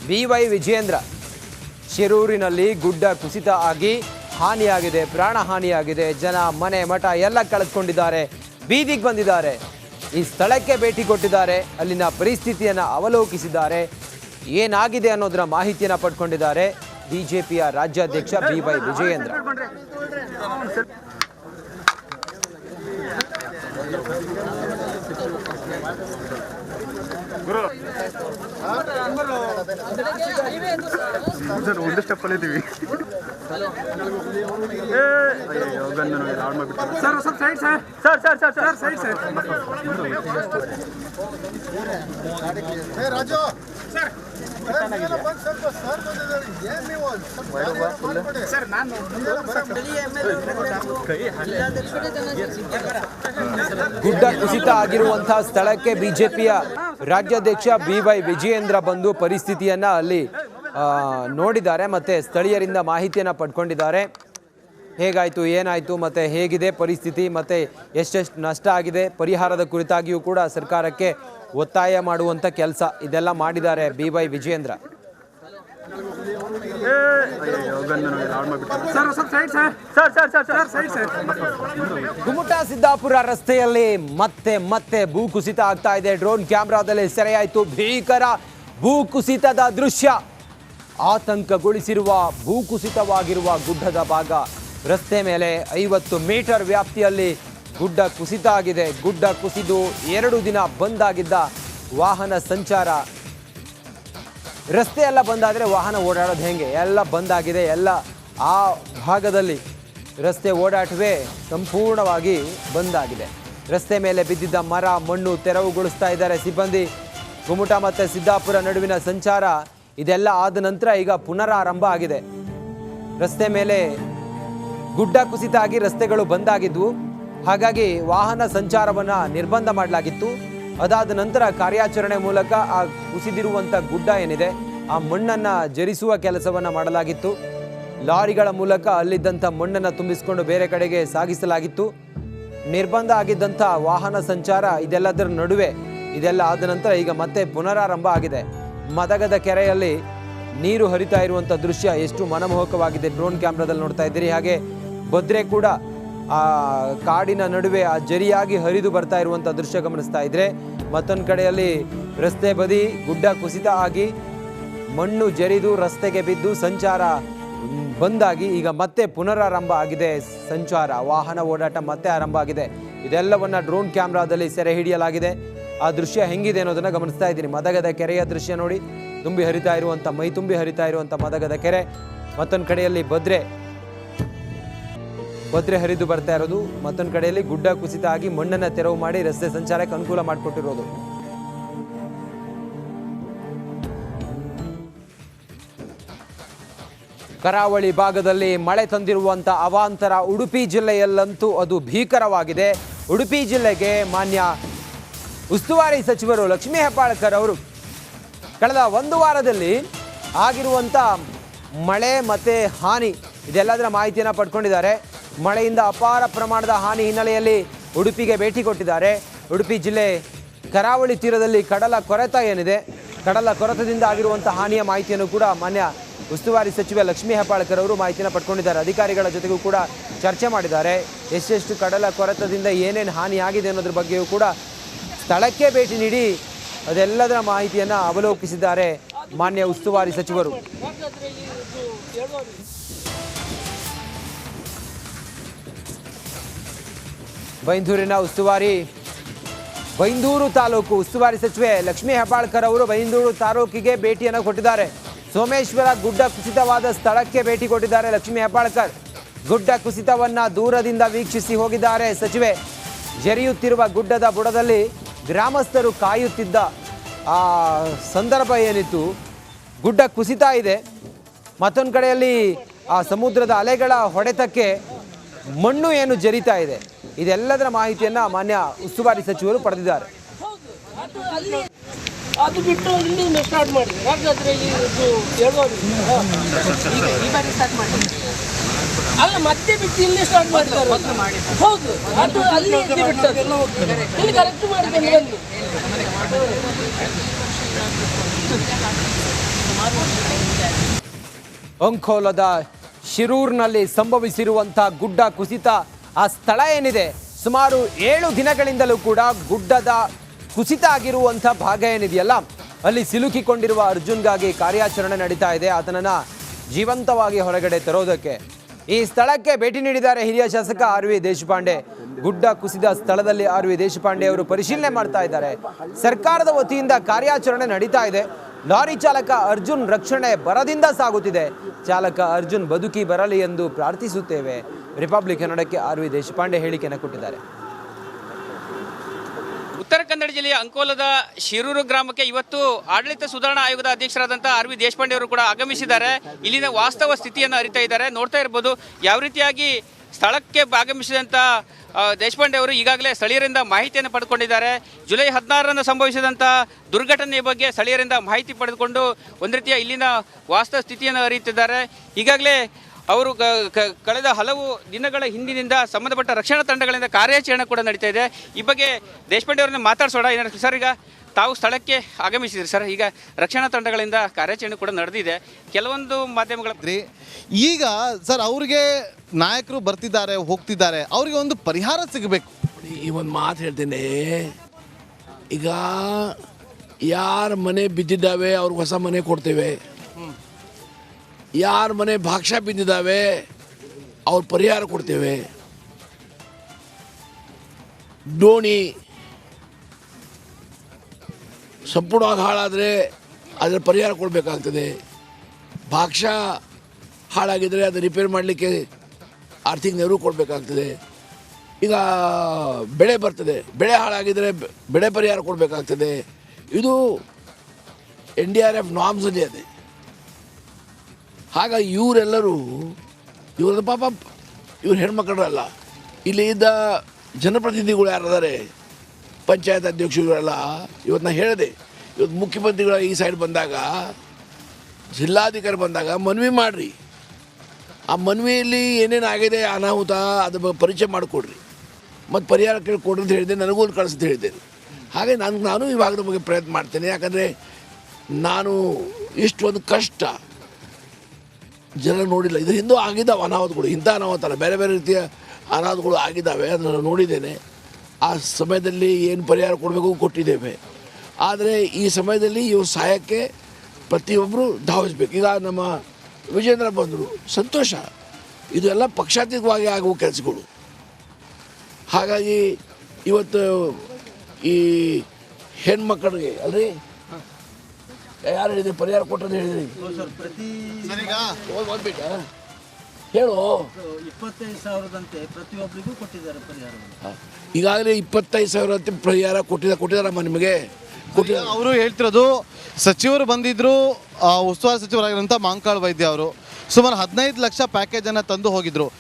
BY Vijayendra ಶಿರೂರಿನಲ್ಲಿ ಗುಡ್ಡ ಕುಸಿತ ಆಗಿ ಹಾನಿಯಾಗಿದೆ, ಪ್ರಾಣ ಹಾನಿಯಾಗಿದೆ. ಜನ ಮನೆ ಮಠ ಎಲ್ಲ ಕಳೆದುಕೊಂಡಿದ್ದಾರೆ, ಬೀದಿಗೆ ಬಂದಿದ್ದಾರೆ. ಈ ಸ್ಥಳಕ್ಕೆ ಭೇಟಿ ಕೊಟ್ಟಿದ್ದಾರೆ, ಅಲ್ಲಿನ ಪರಿಸ್ಥಿತಿಯನ್ನು ಅವಲೋಕಿಸಿದ್ದಾರೆ. ಏನಾಗಿದೆ ಅನ್ನೋದರ ಮಾಹಿತಿಯನ್ನು ಪಡ್ಕೊಂಡಿದ್ದಾರೆ ಬಿಜೆಪಿಯ ರಾಜ್ಯಾಧ್ಯಕ್ಷ BY ವಿಜಯೇಂದ್ರ. ಒಂದು ಸ್ಟೆಪ್ ಅಲ್ಲಿ ಇದೀವಿ ಗುಡ್ಡ ಕುಸಿತ ಆಗಿರುವಂತಹ ಸ್ಥಳಕ್ಕೆ ಬಿಜೆಪಿಯ ರಾಜ್ಯಾಧ್ಯಕ್ಷ BY ವಿಜಯೇಂದ್ರ ಬಂದು ಪರಿಸ್ಥಿತಿಯನ್ನ ಅಲ್ಲಿ ನೋಡಿದ್ದಾರೆ, ಮತ್ತೆ ಸ್ಥಳೀಯರಿಂದ ಮಾಹಿತಿಯನ್ನು ಪಡ್ಕೊಂಡಿದ್ದಾರೆ. ಹೇಗಾಯಿತು, ಏನಾಯಿತು, ಮತ್ತು ಹೇಗಿದೆ ಪರಿಸ್ಥಿತಿ, ಮತ್ತು ಎಷ್ಟೆಷ್ಟು ನಷ್ಟ ಆಗಿದೆ, ಪರಿಹಾರದ ಕುರಿತಾಗಿಯೂ ಕೂಡ ಸರ್ಕಾರಕ್ಕೆ ಒತ್ತಾಯ ಮಾಡುವಂಥ ಕೆಲಸ ಇದೆಲ್ಲ ಮಾಡಿದ್ದಾರೆ BY ವಿಜಯೇಂದ್ರ. ಗುಮ್ಮಟ ಸಿದ್ದಾಪುರ ರಸ್ತೆಯಲ್ಲಿ ಮತ್ತೆ ಭೂಕುಸಿತ ಆಗ್ತಾ ಇದೆ. ಡ್ರೋನ್ ಕ್ಯಾಮೆರಾದಲ್ಲಿ ಸೆರೆಯಾಯಿತು ಭೀಕರ ಭೂಕುಸಿತದ ದೃಶ್ಯ. ಆತಂಕಗೊಳಿಸಿರುವ ಭೂಕುಸಿತವಾಗಿರುವ ಗುಡ್ಡದ ಭಾಗ. ರಸ್ತೆ ಮೇಲೆ 50 ಮೀಟರ್ ವ್ಯಾಪ್ತಿಯಲ್ಲಿ ಗುಡ್ಡ ಕುಸಿತ ಆಗಿದೆ. ಗುಡ್ಡ ಕುಸಿದು 2 ದಿನ ಬಂದ್ ಆಗಿದ್ದ ವಾಹನ ಸಂಚಾರ, ರಸ್ತೆ ಎಲ್ಲ ಬಂದಾದರೆ ವಾಹನ ಓಡಾಡೋದು ಹೆಂಗೆ, ಎಲ್ಲ ಬಂದಾಗಿದೆ. ಎಲ್ಲ ಆ ಭಾಗದಲ್ಲಿ ರಸ್ತೆ ಓಡಾಟವೇ ಸಂಪೂರ್ಣವಾಗಿ ಬಂದಾಗಿದೆ. ರಸ್ತೆ ಮೇಲೆ ಬಿದ್ದಿದ್ದ ಮರ ಮಣ್ಣು ತೆರವುಗೊಳಿಸ್ತಾ ಇದ್ದಾರೆ ಸಿಬ್ಬಂದಿ. ಗುಮ್ಮಟ ಮತ್ತು ಸಿದ್ದಾಪುರ ನಡುವಿನ ಸಂಚಾರ ಇದೆಲ್ಲ ಆದ ನಂತರ ಈಗ ಪುನರಾರಂಭ ಆಗಿದೆ. ರಸ್ತೆ ಮೇಲೆ ಗುಡ್ಡ ಕುಸಿತ ಆಗಿ ರಸ್ತೆಗಳು ಬಂದಾಗಿದ್ವು, ಹಾಗಾಗಿ ವಾಹನ ಸಂಚಾರವನ್ನು ನಿರ್ಬಂಧ ಮಾಡಲಾಗಿತ್ತು. ಅದಾದ ನಂತರ ಕಾರ್ಯಾಚರಣೆ ಮೂಲಕ ಆ ಕುಸಿದಿರುವಂಥ ಗುಡ್ಡ ಏನಿದೆ ಆ ಮಣ್ಣನ್ನು ಜರಿಸುವ ಕೆಲಸವನ್ನು ಮಾಡಲಾಗಿತ್ತು. ಲಾರಿಗಳ ಮೂಲಕ ಅಲ್ಲಿದ್ದಂಥ ಮಣ್ಣನ್ನು ತುಂಬಿಸಿಕೊಂಡು ಬೇರೆ ಕಡೆಗೆ ಸಾಗಿಸಲಾಗಿತ್ತು. ನಿರ್ಬಂಧ ಆಗಿದ್ದಂಥ ವಾಹನ ಸಂಚಾರ ಇದೆಲ್ಲದರ ನಡುವೆ ಇದೆಲ್ಲ ಆದ ನಂತರ ಈಗ ಮತ್ತೆ ಪುನರಾರಂಭ ಆಗಿದೆ. ಮದಗದ ಕೆರೆಯಲ್ಲಿ ನೀರು ಹರಿತಾ ಇರುವಂಥ ದೃಶ್ಯ ಎಷ್ಟು ಮನಮೋಹಕವಾಗಿದೆ, ಡ್ರೋನ್ ಕ್ಯಾಮ್ರಾದಲ್ಲಿ ನೋಡ್ತಾ ಇದ್ದೀರಿ. ಹಾಗೆ ಭದ್ರೆ ಕೂಡ ಆ ಕಾಡಿನ ನಡುವೆ ಆ ಜರಿಯಾಗಿ ಹರಿದು ಬರ್ತಾ ಇರುವಂಥ ದೃಶ್ಯ ಗಮನಿಸ್ತಾ ಇದ್ರೆ, ಮತ್ತೊಂದು ಕಡೆಯಲ್ಲಿ ರಸ್ತೆ ಬದಿ ಗುಡ್ಡ ಕುಸಿತ ಆಗಿ ಮಣ್ಣು ಜರಿದು ರಸ್ತೆಗೆ ಬಿದ್ದು ಸಂಚಾರ ಬಂದಾಗಿ ಈಗ ಮತ್ತೆ ಪುನರಾರಂಭ ಆಗಿದೆ. ಸಂಚಾರ ವಾಹನ ಓಡಾಟ ಮತ್ತೆ ಆರಂಭ ಆಗಿದೆ. ಇದೆಲ್ಲವನ್ನ ಡ್ರೋನ್ ಕ್ಯಾಮ್ರಾದಲ್ಲಿ ಸೆರೆ ಹಿಡಿಯಲಾಗಿದೆ. ಆ ದೃಶ್ಯ ಹೆಂಗಿದೆ ಅನ್ನೋದನ್ನ ಗಮನಿಸ್ತಾ ಇದ್ದೀನಿ. ಮದಗದ ಕೆರೆಯ ದೃಶ್ಯ ನೋಡಿ, ತುಂಬಿ ಹರಿತಾ ಇರುವಂಥ ಮೈ ತುಂಬಿ ಹರಿತಾ ಇರುವಂಥ ಮದಗದ ಕೆರೆ. ಮತ್ತೊಂದು ಕಡೆಯಲ್ಲಿ ಭದ್ರೆ ಹರಿದು ಬರ್ತಾ ಇರೋದು, ಮತ್ತೊಂದು ಕಡೆಯಲ್ಲಿ ಗುಡ್ಡ ಕುಸಿತ ಆಗಿ ಮಣ್ಣನ್ನು ತೆರವು ಮಾಡಿ ರಸ್ತೆ ಸಂಚಾರಕ್ಕೆ ಅನುಕೂಲ ಮಾಡಿಕೊಟ್ಟಿರೋದು. ಕರಾವಳಿ ಭಾಗದಲ್ಲಿ ಮಳೆ ತಂದಿರುವಂಥ ಅವಾಂತರ ಉಡುಪಿ ಜಿಲ್ಲೆಯಲ್ಲಂತೂ ಅದು ಭೀಕರವಾಗಿದೆ. ಉಡುಪಿ ಜಿಲ್ಲೆಗೆ ಮಾನ್ಯ ಉಸ್ತುವಾರಿ ಸಚಿವರು ಲಕ್ಷ್ಮೀ ಹೆಬ್ಬಾಳ್ಕರ್ ಅವರು ಕಳೆದ 1 ವಾರದಲ್ಲಿ ಆಗಿರುವಂಥ ಮಳೆ ಮತ್ತು ಹಾನಿ ಇದೆಲ್ಲದರ ಮಾಹಿತಿಯನ್ನು ಪಡ್ಕೊಂಡಿದ್ದಾರೆ. ಮಳೆಯಿಂದ ಅಪಾರ ಪ್ರಮಾಣದ ಹಾನಿ ಹಿನ್ನೆಲೆಯಲ್ಲಿ ಉಡುಪಿಗೆ ಭೇಟಿ ಕೊಟ್ಟಿದ್ದಾರೆ. ಉಡುಪಿ ಜಿಲ್ಲೆ ಕರಾವಳಿ ತೀರದಲ್ಲಿ ಕಡಲ ಕೊರೆತ ಏನಿದೆ, ಕಡಲ ಕೊರೆತದಿಂದ ಆಗಿರುವಂಥ ಹಾನಿಯ ಮಾಹಿತಿಯನ್ನು ಕೂಡ ಮಾನ್ಯ ಉಸ್ತುವಾರಿ ಸಚಿವ ಲಕ್ಷ್ಮೀ ಹೆಬ್ಬಾಳ್ಕರ್ ಅವರು ಮಾಹಿತಿಯನ್ನು ಪಡ್ಕೊಂಡಿದ್ದಾರೆ. ಅಧಿಕಾರಿಗಳ ಜೊತೆಗೂ ಕೂಡ ಚರ್ಚೆ ಮಾಡಿದ್ದಾರೆ. ಎಷ್ಟೆಷ್ಟು ಕಡಲ ಕೊರೆತದಿಂದ ಏನೇನು ಹಾನಿಯಾಗಿದೆ ಅನ್ನೋದ್ರ ಬಗ್ಗೆಯೂ ಕೂಡ ಸ್ಥಳಕ್ಕೆ ಭೇಟಿ ನೀಡಿ ಅದೆಲ್ಲದರ ಮಾಹಿತಿಯನ್ನು ಅವಲೋಕಿಸಿದ್ದಾರೆ ಮಾನ್ಯ ಉಸ್ತುವಾರಿ ಸಚಿವರು. ಬೈಂದೂರಿನ ಬೈಂದೂರು ತಾಲೂಕು ಉಸ್ತುವಾರಿ ಸಚಿವೆ ಲಕ್ಷ್ಮೀ ಹೆಬ್ಬಾಳ್ಕರ್ ಅವರು ಬೈಂದೂರು ತಾಲೂಕಿಗೆ ಭೇಟಿಯನ್ನು ಕೊಟ್ಟಿದ್ದಾರೆ. ಸೋಮೇಶ್ವರ ಗುಡ್ಡ ಕುಸಿತವಾದ ಸ್ಥಳಕ್ಕೆ ಭೇಟಿ ಕೊಟ್ಟಿದ್ದಾರೆ ಲಕ್ಷ್ಮೀ ಹೆಬ್ಬಾಳ್ಕರ್. ಗುಡ್ಡ ಕುಸಿತವನ್ನು ದೂರದಿಂದ ವೀಕ್ಷಿಸಿ ಹೋಗಿದ್ದಾರೆ ಸಚಿವೆ. ಜರಿಯುತ್ತಿರುವ ಗುಡ್ಡದ ಬುಡದಲ್ಲಿ ಗ್ರಾಮಸ್ಥರು ಕಾಯುತ್ತಿದ್ದ ಆ ಸಂದರ್ಭ ಏನಿತ್ತು, ಗುಡ್ಡ ಕುಸಿತ ಇದೆ. ಮತ್ತೊಂದು ಕಡೆಯಲ್ಲಿ ಆ ಸಮುದ್ರದ ಅಲೆಗಳ ಹೊಡೆತಕ್ಕೆ ಮಣ್ಣು ಏನು ಜರಿತಾ ಇದೆ, ಇದೆಲ್ಲದರ ಮಾಹಿತಿಯನ್ನು ಮಾನ್ಯ ಉಸ್ತುವಾರಿ ಸಚಿವರು ಪಡೆದಿದ್ದಾರೆ. ಅದು ಬಿಟ್ಟು ಇಲ್ಲಿಂದ ಸ್ಟಾರ್ಟ್ ಮಾಡಿ ಯಾಕಂದ್ರೆ ಅಲ್ಲ ಮತ್ತೆ ಬಿಟ್ಟು ಇಲ್ಲಿ ಸ್ಟಾರ್ಟ್ ಮಾಡಿದ್ದಾರೆ. ಹೌದು, ಅದು ಅಲ್ಲಿ ಬಿಟ್ಟದ್ದು ಇಲ್ಲಿ ಕರೆಕ್ಟ್ ಮಾಡಿದ್ದೇನೆ ಬನ್ನಿ. ಅಂಕೋಲದ ಶಿರೂರಿನಲ್ಲಿ ಸಂಭವಿಸಿರುವಂಥ ಗುಡ್ಡ ಕುಸಿತ ಆ ಸ್ಥಳ ಏನಿದೆ ಸುಮಾರು 7 ದಿನಗಳಿಂದಲೂ ಕೂಡ ಗುಡ್ಡದ ಕುಸಿತ ಆಗಿರುವಂಥ ಭಾಗ ಏನಿದೆಯಲ್ಲ ಅಲ್ಲಿ ಸಿಲುಕಿಕೊಂಡಿರುವ ಅರ್ಜುನ್ಗಾಗಿ ಕಾರ್ಯಾಚರಣೆ ನಡೀತಾ ಇದೆ. ಆತನನ್ನ ಜೀವಂತವಾಗಿ ಹೊರಗಡೆ ತರೋದಕ್ಕೆ ಈ ಸ್ಥಳಕ್ಕೆ ಭೇಟಿ ನೀಡಿದ್ದಾರೆ ಹಿರಿಯ ಶಾಸಕ ಆರ್.ವಿ. ದೇಶಪಾಂಡೆ. ಗುಡ್ಡ ಕುಸಿದ ಸ್ಥಳದಲ್ಲಿ ಆರ್.ವಿ. ದೇಶಪಾಂಡೆ ಅವರು ಪರಿಶೀಲನೆ ಮಾಡ್ತಾ ಇದ್ದಾರೆ. ಸರ್ಕಾರದ ವತಿಯಿಂದ ಕಾರ್ಯಾಚರಣೆ ನಡೀತಾ ಇದೆ. ಲಾರಿ ಚಾಲಕ ಅರ್ಜುನ್ ರಕ್ಷಣೆ ಬರದಿಂದ ಸಾಗುತ್ತಿದೆ. ಚಾಲಕ ಅರ್ಜುನ್ ಬದುಕಿ ಬರಲಿ ಎಂದು ಪ್ರಾರ್ಥಿಸುತ್ತೇವೆ. ರಿಪಬ್ಲಿಕ್ ಕನ್ನಡಕ್ಕೆ ಆರ್.ವಿ. ದೇಶಪಾಂಡೆ ಹೇಳಿಕೆಯನ್ನು ಕೊಟ್ಟಿದ್ದಾರೆ. ಉತ್ತರ ಕನ್ನಡ ಜಿಲ್ಲೆಯ ಅಂಕೋಲದ ಶಿರೂರು ಗ್ರಾಮಕ್ಕೆ ಇವತ್ತು ಆಡಳಿತ ಸುಧಾರಣಾ ಆಯೋಗದ ಅಧ್ಯಕ್ಷರಾದಂಥ ಆರ್.ವಿ. ದೇಶಪಾಂಡೆ ಅವರು ಕೂಡ ಆಗಮಿಸಿದ್ದಾರೆ. ಇಲ್ಲಿನ ವಾಸ್ತವ ಸ್ಥಿತಿಯನ್ನು ಅರಿತಾ ಇದ್ದಾರೆ. ನೋಡ್ತಾ ಇರ್ಬೋದು ಯಾವ ರೀತಿಯಾಗಿ ಸ್ಥಳಕ್ಕೆ ಆಗಮಿಸಿದಂಥ ದೇಶಪಾಂಡೆ ಅವರು ಈಗಾಗಲೇ ಸ್ಥಳೀಯರಿಂದ ಮಾಹಿತಿಯನ್ನು ಪಡೆದುಕೊಂಡಿದ್ದಾರೆ. ಜುಲೈ 16ರಂದು ಸಂಭವಿಸಿದಂಥ ದುರ್ಘಟನೆಯ ಬಗ್ಗೆ ಸ್ಥಳೀಯರಿಂದ ಮಾಹಿತಿ ಪಡೆದುಕೊಂಡು ಒಂದು ರೀತಿಯ ಇಲ್ಲಿನ ವಾಸ್ತವ ಸ್ಥಿತಿಯನ್ನು ಅರಿಯುತ್ತಿದ್ದಾರೆ. ಈಗಾಗಲೇ ಅವರು ಕಳೆದ ಹಲವು ದಿನಗಳ ಹಿಂದಿನಿಂದ ಸಂಬಂಧಪಟ್ಟ ರಕ್ಷಣಾ ತಂಡಗಳಿಂದ ಕಾರ್ಯಾಚರಣೆ ಕೂಡ ನಡೀತಾ ಇದೆ. ಈ ಬಗ್ಗೆ ದೇಶಪಾಂಡೆ ಅವರನ್ನ ಮಾತಾಡ್ಸೋಣ. ಸರ್, ಈಗ ತಾವು ಸ್ಥಳಕ್ಕೆ ಆಗಮಿಸಿದ್ರಿ ಸರ್. ಈಗ ರಕ್ಷಣಾ ತಂಡಗಳಿಂದ ಕಾರ್ಯಾಚರಣೆ ಕೂಡ ನಡೆದಿದೆ. ಕೆಲವೊಂದು ಮಾಧ್ಯಮಗಳ ಈಗ ಸರ್ ಅವ್ರಿಗೆ ನಾಯಕರು ಬರ್ತಿದ್ದಾರೆ ಹೋಗ್ತಿದ್ದಾರೆ, ಅವ್ರಿಗೆ ಒಂದು ಪರಿಹಾರ ಸಿಗಬೇಕು. ಈ ಒಂದು ಮಾತು ಹೇಳ್ತೇನೆ, ಈಗ ಯಾರ ಮನೆ ಬಿದ್ದಿದ್ದಾವೆ ಅವ್ರಿಗೆ ಹೊಸ ಮನೆ ಕೊಡ್ತೇವೆ, ಯಾರ ಮನೆ ಭಾಕ್ಷ ಬಿದ್ದಿದ್ದಾವೆ ಅವ್ರ ಪರಿಹಾರ ಕೊಡ್ತೇವೆ. ಡೋಣಿ ಸಂಪೂರ್ಣವಾಗಿ ಹಾಳಾದರೆ ಅದರ ಪರಿಹಾರ ಕೊಡಬೇಕಾಗ್ತದೆ. ಭಾಕ್ಷ ಹಾಳಾಗಿದ್ದರೆ ಅದು ರಿಪೇರ್ ಮಾಡಲಿಕ್ಕೆ ಆರ್ಥಿಕ ನೆರವು ಕೊಡಬೇಕಾಗ್ತದೆ. ಈಗ ಬೆಳೆ ಬರ್ತದೆ, ಬೆಳೆ ಹಾಳಾಗಿದ್ದರೆ ಬೆಳೆ ಪರಿಹಾರ ಕೊಡಬೇಕಾಗ್ತದೆ. ಇದು NDRF ನಾಮ್ಸಲ್ಲಿ ಇದೆ. ಹಾಗಾಗಿ ಇವರೆಲ್ಲರೂ ಇವ್ರದ್ದು ಪಾಪ ಇವ್ರು ಹೆಣ್ಮಕ್ಳಲ್ಲ, ಇಲ್ಲಿ ಇದ್ದ ಜನಪ್ರತಿನಿಧಿಗಳು ಯಾರಿದ್ದಾರೆ, ಪಂಚಾಯತ್ ಅಧ್ಯಕ್ಷರುಗಳೆಲ್ಲ ಇವತ್ತು ನಾನು ಹೇಳಿದೆ, ಇವತ್ತು ಮುಖ್ಯಮಂತ್ರಿಗಳ ಈ ಸೈಡ್ ಬಂದಾಗ, ಜಿಲ್ಲಾಧಿಕಾರಿ ಬಂದಾಗ ಮನವಿ ಮಾಡಿರಿ. ಆ ಮನವಿಯಲ್ಲಿ ಏನೇನು ಆಗಿದೆ ಅನಾಹುತ ಅದು ಪರಿಚಯ ಮಾಡಿಕೊಡ್ರಿ, ಮತ್ತು ಪರಿಹಾರ ಕೇಳಿಕೊಡ್ರಿ ಅಂತ ಹೇಳಿದೆ. ನನಗೂ ಒಂದು ಕಳಿಸ್ತ ಹೇಳಿದ್ದೇನೆ. ಹಾಗೆ ನಾನು ಈ ಭಾಗದ ಬಗ್ಗೆ ಪ್ರಯತ್ನ ಮಾಡ್ತೇನೆ. ಯಾಕಂದರೆ ನಾನು ಇಷ್ಟೊಂದು ಕಷ್ಟ ಜನ ನೋಡಿಲ್ಲ. ಇದ್ರ ಹಿಂದೂ ಆಗಿದ್ದಾವೆ ಅನಾಹುತಗಳು, ಇಂಥ ಅನಾಹುತ ಅಲ್ಲ, ಬೇರೆ ಬೇರೆ ರೀತಿಯ ಅನಾಹುತಗಳು ಆಗಿದ್ದಾವೆ. ಅದನ್ನು ನೋಡಿದ್ದೇನೆ. ಆ ಸಮಯದಲ್ಲಿ ಏನು ಪರಿಹಾರ ಕೊಡಬೇಕು ಕೊಟ್ಟಿದ್ದೇವೆ. ಆದರೆ ಈ ಸಮಯದಲ್ಲಿ ಇವ್ರ ಸಹಾಯಕ್ಕೆ ಪ್ರತಿಯೊಬ್ಬರು ಧಾವಿಸ್ಬೇಕು. ಈಗ ನಮ್ಮ ವಿಜೇಂದ್ರ ಬಂದರು, ಸಂತೋಷ. ಇದು ಎಲ್ಲ ಪಕ್ಷಾತೀತವಾಗಿ ಆಗುವ ಕೆಲಸಗಳು. ಹಾಗಾಗಿ ಇವತ್ತು ಈ ಹೆಣ್ಮಕ್ಕಳಿಗೆ ಅಲ್ರಿ ಯಾರು ಹೇಳಿದ್ರಿ ಪರಿಹಾರ ಕೊಟ್ಟಂತ ಹೇಳಿದ್ರಿ? ಹೇಳು. 25,000ದಂತೆ ಪ್ರತಿಯೊಬ್ಬರಿಗೂ ಕೊಟ್ಟಿದ್ದಾರೆ ಪರಿಹಾರ. ಈಗಾಗಲೇ 25,000 ಅಂತ ಪರಿಹಾರ ಕೊಟ್ಟಿದ್ದಾರಮ್ಮ ನಿಮಗೆ. ಅವರು ಹೇಳ್ತಿರೋದು ಸಚಿವರು ಬಂದಿದ್ರು, ಉಸ್ತುವಾರಿ ಸಚಿವರಾಗಿರುವಂಥ ಮಾಂಕಾಳ್ ವೈದ್ಯ ಅವರು ಸುಮಾರು 15 ಲಕ್ಷ ಪ್ಯಾಕೇಜನ್ನು ತಂದು ಹೋಗಿದ್ರು.